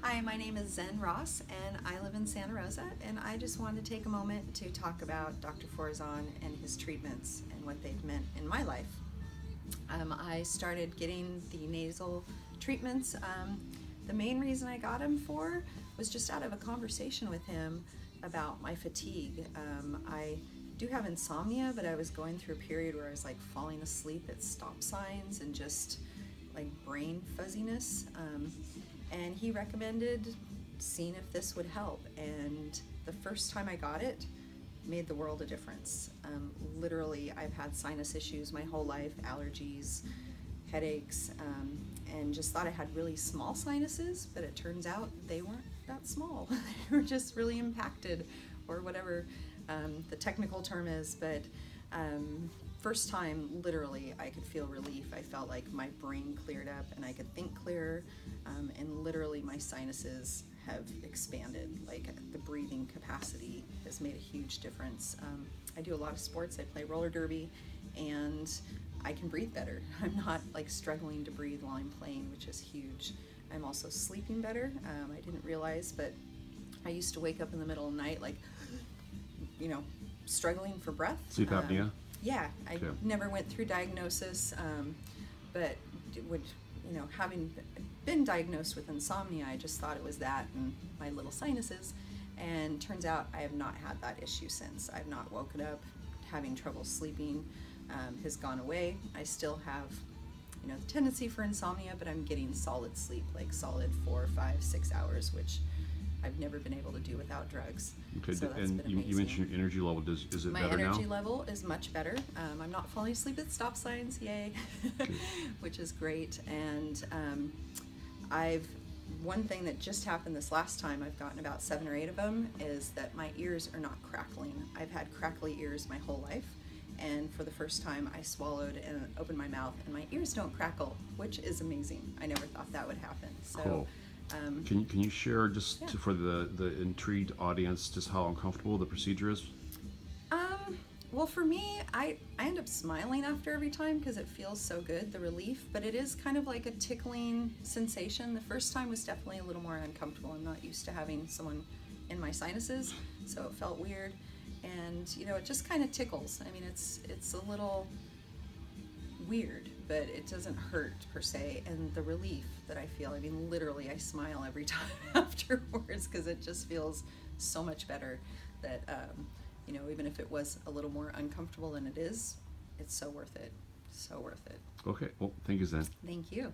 Hi, my name is Zen Ross, and I live in Santa Rosa, and I just wanted to take a moment to talk about Dr. Forzan and his treatments and what they've meant in my life. I started getting the nasal treatments. The main reason I got them for was just out of a conversation with him about my fatigue. I do have insomnia, but I was going through a period where I was like falling asleep at stop signs and just like brain fuzziness. And he recommended seeing if this would help. And the first time I got it, made the world a difference. Literally, I've had sinus issues my whole life, allergies, headaches, and just thought I had really small sinuses, but it turns out they weren't that small. They were just really impacted, or whatever the technical term is, but first time, literally, I could feel relief. I felt like my brain cleared up and I could think clearer, and literally my sinuses have expanded. Like the breathing capacity has made a huge difference. I do a lot of sports. I play roller derby, and I can breathe better. I'm not like struggling to breathe while I'm playing, which is huge. I'm also sleeping better. I didn't realize, but I used to wake up in the middle of the night like, struggling for breath. Sleep apnea? Yeah, I Okay. never went through diagnosis, but having been diagnosed with insomnia, I just thought it was that and my little sinuses, and turns out I have not had that issue since. I've not woken up having trouble sleeping, has gone away. I still have, the tendency for insomnia, but I'm getting solid sleep, like solid 4, 5, 6 hours, which I've never been able to do without drugs. Okay, So that's and been you amazing. mentioned your energy level. Is it My better now? energy level is much better. I'm not falling asleep at stop signs, yay, which is great. And one thing that just happened this last time, I've gotten about 7 or 8 of them, is that my ears are not crackling. I've had crackly ears my whole life, and for the first time I swallowed and opened my mouth and my ears don't crackle, which is amazing. I never thought that would happen. So. Cool. Can you share just Yeah. for the intrigued audience just how uncomfortable the procedure is? Well, for me, I end up smiling after every time because it feels so good, the relief, but it is kind of like a tickling sensation. The first time was definitely a little more uncomfortable. I'm not used to having someone in my sinuses, so it felt weird. And, it just kind of tickles. I mean, it's a little weird, but it doesn't hurt per se. And the relief that I feel, I mean, literally I smile every time afterwards because it just feels so much better that, even if it was a little more uncomfortable than it is, it's so worth it. So worth it. Okay, well, thank you, Zen. Thank you.